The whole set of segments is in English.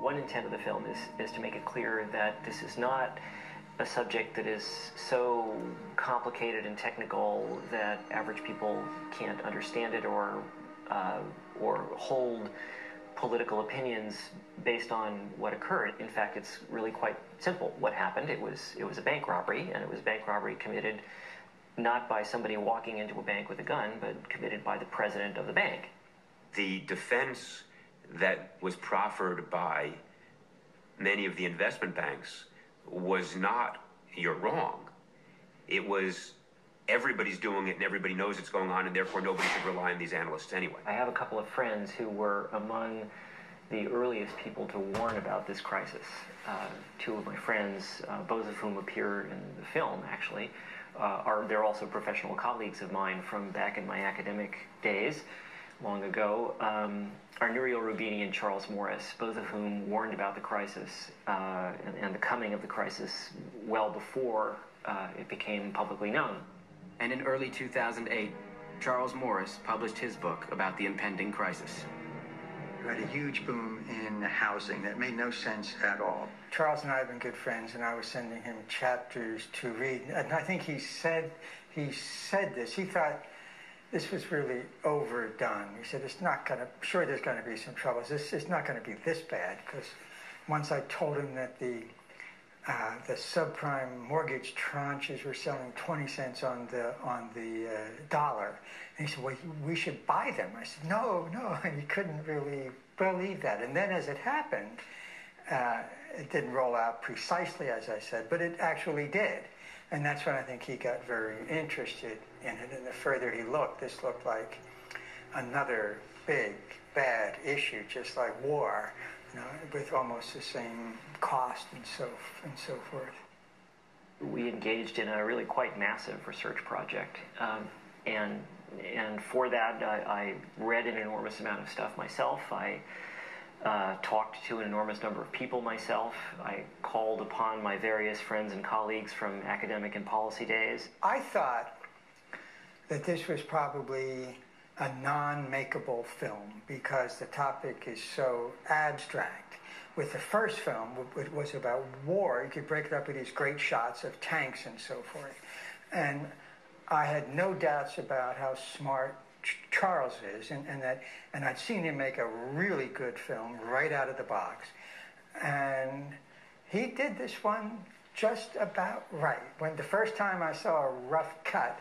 one intent of the film is to make it clear that this is not a subject that is so complicated and technical that average people can't understand it or hold political opinions based on what occurred. In fact, it's really quite simple. What happened? It was a bank robbery, and it was bank robbery committed not by somebody walking into a bank with a gun, but committed by the president of the bank. The defense that was proffered by many of the investment banks was not, you're wrong. It was, everybody's doing it and everybody knows it's going on, and therefore nobody should rely on these analysts anyway. I have a couple of friends who were among the earliest people to warn about this crisis. Two of my friends, both of whom appear in the film, actually, they're also professional colleagues of mine from back in my academic days, long ago, are Nouriel Roubini and Charles Morris, both of whom warned about the crisis and the coming of the crisis well before it became publicly known. And in early 2008, Charles Morris published his book about the impending crisis. We had a huge boom in housing that made no sense at all. Charles and I have been good friends, and I was sending him chapters to read. And I think he said this. He thought this was really overdone. He said, it's not going to, sure there's going to be some troubles. It's not going to be this bad, because once I told him that the subprime mortgage tranches were selling 20 cents on the dollar. And he said, well, we should buy them. I said, no. And he couldn't really believe that. And then as it happened, it didn't roll out precisely as I said, but it actually did. And that's when I think he got very interested in it. And the further he looked, this looked like another big, bad issue, just like war, with almost the same cost and so forth. We engaged in a really quite massive research project, and for that I read an enormous amount of stuff myself. I talked to an enormous number of people myself. I called upon my various friends and colleagues from academic and policy days. I thought that this was probably a non-makeable film because the topic is so abstract. With the first film, it was about war. You could break it up with these great shots of tanks and so forth. And I had no doubts about how smart Charles is, and I'd seen him make a really good film right out of the box. And he did this one just about right. When the first time I saw a rough cut,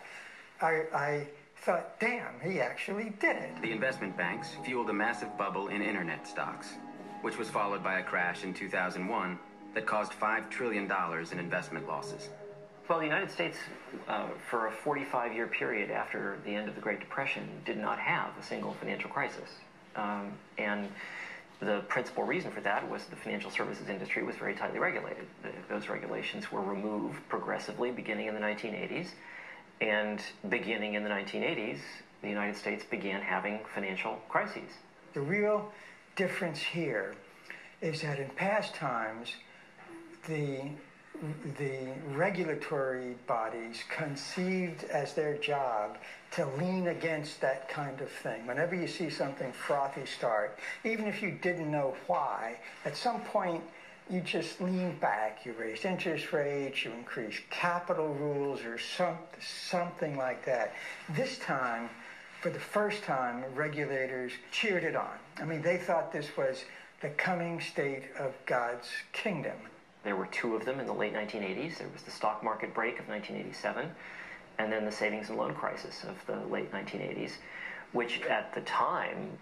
I thought, damn, he actually did it. The investment banks fueled a massive bubble in internet stocks, which was followed by a crash in 2001 that caused $5 trillion in investment losses. Well, the United States, for a 45-year period after the end of the Great Depression, did not have a single financial crisis. And the principal reason for that was the financial services industry was very tightly regulated. Those regulations were removed progressively beginning in the 1980s. And beginning in the 1980s, the United States began having financial crises. The real difference here is that in past times, the regulatory bodies conceived as their job to lean against that kind of thing. Whenever you see something frothy start, even if you didn't know why, at some point you just lean back, you raise interest rates, you increase capital rules or something like that. This time, for the first time, regulators cheered it on. I mean, they thought this was the coming state of God's kingdom. There were two of them in the late 1980s. There was the stock market break of 1987, and then the savings and loan crisis of the late 1980s, which at the time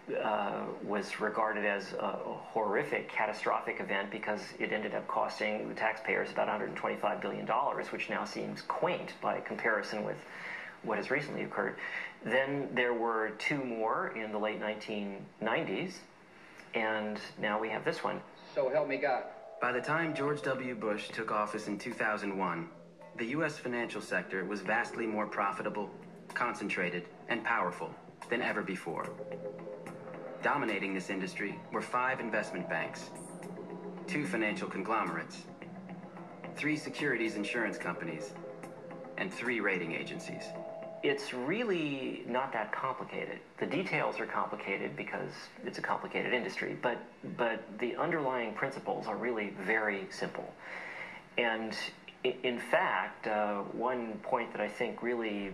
was regarded as a horrific, catastrophic event because it ended up costing the taxpayers about $125 billion, which now seems quaint by comparison with what has recently occurred. Then there were two more in the late 1990s, and now we have this one. So help me God. By the time George W. Bush took office in 2001, the U.S. financial sector was vastly more profitable, concentrated, and powerful than ever before. Dominating this industry were 5 investment banks, 2 financial conglomerates, 3 securities insurance companies, and 3 rating agencies. it's really not that complicated. The details are complicated because it's a complicated industry, but the underlying principles are really very simple. And in fact, one point that I think really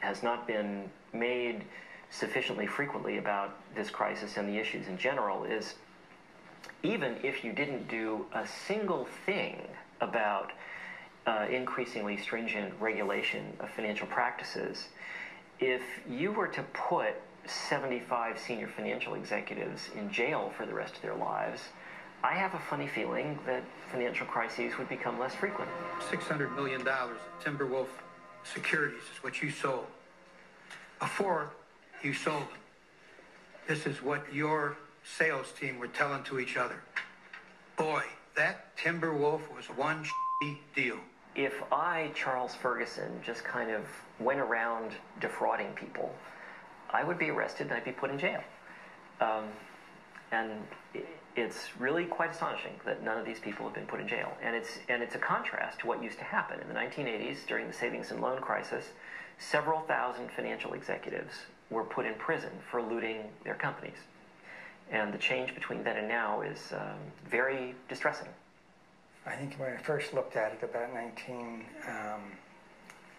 has not been made sufficiently frequently about this crisis and the issues in general is, even if you didn't do a single thing about increasingly stringent regulation of financial practices, if you were to put 75 senior financial executives in jail for the rest of their lives, I have a funny feeling that financial crises would become less frequent. $600 million of Timberwolf securities is what you sold. Before you sold them, this is what your sales team were telling to each other. Boy, that Timberwolf was one deal. If I, Charles Ferguson, just kind of went around defrauding people, I would be arrested and I'd be put in jail. And it's really quite astonishing that none of these people have been put in jail. And it's a contrast to what used to happen. In the 1980s, during the savings and loan crisis, several thousand financial executives were put in prison for looting their companies. And the change between then and now is very distressing. I think when I first looked at it about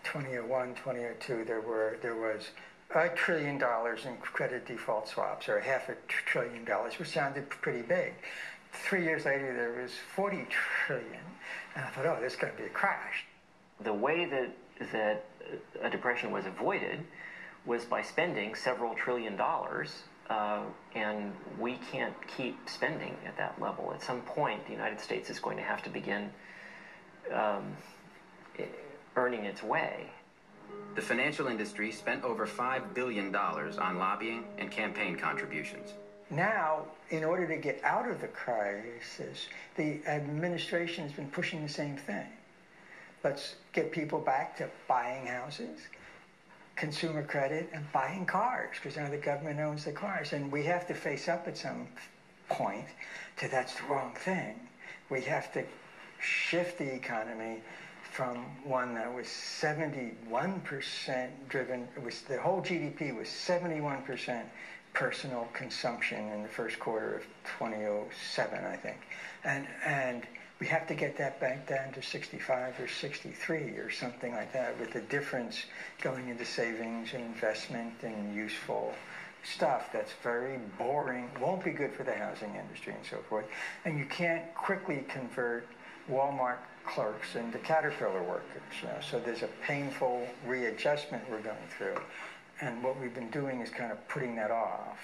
2001, 2002, there was $1 trillion in credit default swaps, or $500 billion, which sounded pretty big. 3 years later, there was $40 trillion, and I thought, oh, this is going to be a crash. The way that a depression was avoided was by spending several $trillion, and we can't keep spending at that level. At some point, the United States is going to have to begin earning its way. The financial industry spent over $5 billion on lobbying and campaign contributions. Now, in order to get out of the crisis, the administration has been pushing the same thing. Let's get people back to buying houses, consumer credit, and buying cars, because now the government owns the cars. And we have to face up at some point to that's the wrong thing. We have to shift the economy from one that was 71% driven, the whole GDP was 71% personal consumption in the first quarter of 2007, I think. And we have to get that back down to 65 or 63 or something like that, with the difference going into savings and investment and useful stuff that's very boring, won't be good for the housing industry and so forth. And you can't quickly convert Walmart clerks into Caterpillar workers. So there's a painful readjustment we're going through. And what we've been doing is kind of putting that off.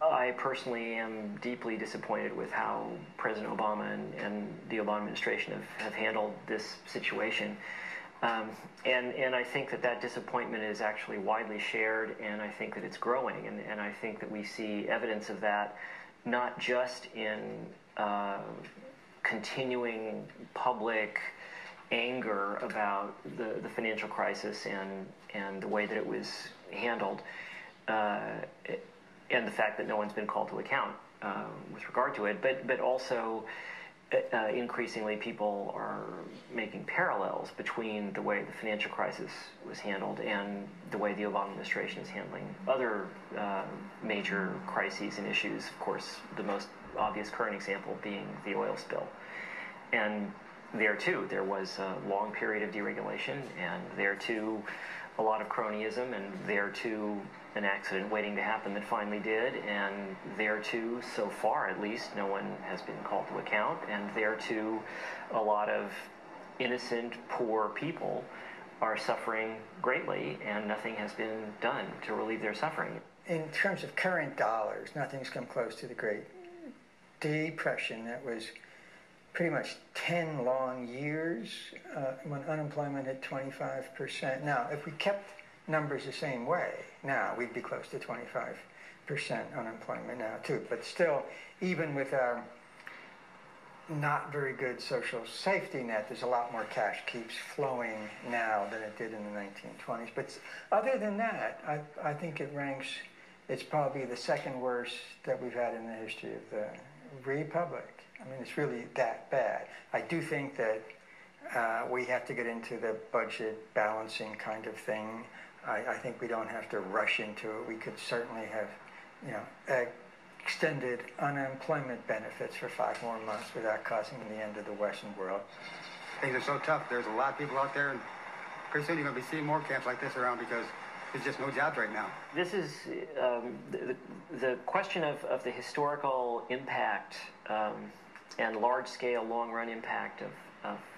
I personally am deeply disappointed with how President Obama and the Obama administration have handled this situation. And I think that disappointment is actually widely shared, and I think that it's growing. And I think that we see evidence of that not just in continuing public anger about the financial crisis and the way that it was handled, and the fact that no one's been called to account with regard to it, but also increasingly people are making parallels between the way the financial crisis was handled and the way the Obama administration is handling other major crises and issues. Of course, the most obvious current example being the oil spill. And there too, there was a long period of deregulation, and there too, a lot of cronyism, and there too, an accident waiting to happen that finally did, and there too, so far at least, no one has been called to account, and there too, a lot of innocent, poor people are suffering greatly, and nothing has been done to relieve their suffering. In terms of current dollars, nothing's come close to the Great Depression. That was pretty much 10 long years when unemployment hit 25%. Now, if we kept numbers the same way, now we'd be close to 25% unemployment now too. But still, even with our not very good social safety net, there's a lot more cash keeps flowing now than it did in the 1920s. But other than that, I think it ranks, it's probably the second worst that we've had in the history of the Republic. I mean, it's really that bad. I do think that we have to get into the budget balancing kind of thing. I think we don't have to rush into it. We could certainly have, you know, extended unemployment benefits for 5 more months without causing the end of the Western world. Things are so tough. There's a lot of people out there, and pretty soon you're going to be seeing more camps like this around because there's just no jobs right now. This is the question of the historical impact and large-scale, long-run impact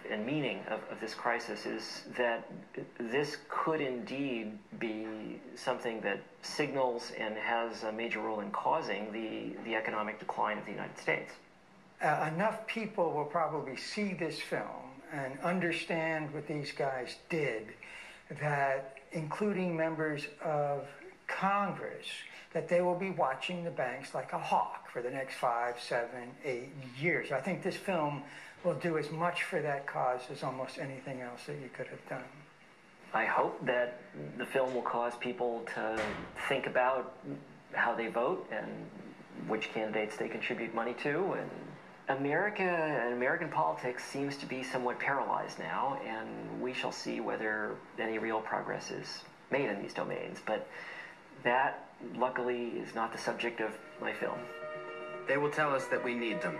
and meaning of this crisis is that this could indeed be something that signals and has a major role in causing the economic decline of the United States. Enough people will probably see this film and understand what these guys did, that including members of Congress, that they will be watching the banks like a hawk for the next 5, 7, 8 years. I think this film will do as much for that cause as almost anything else that you could have done. I hope that the film will cause people to think about how they vote and which candidates they contribute money to. And America and American politics seems to be somewhat paralyzed now, and we shall see whether any real progress is made in these domains. But that, luckily, is not the subject of my film. They will tell us that we need them,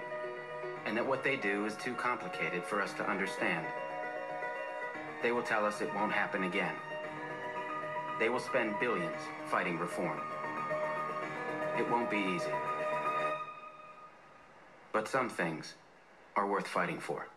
and that what they do is too complicated for us to understand. They will tell us it won't happen again. They will spend billions fighting reform. It won't be easy. But some things are worth fighting for.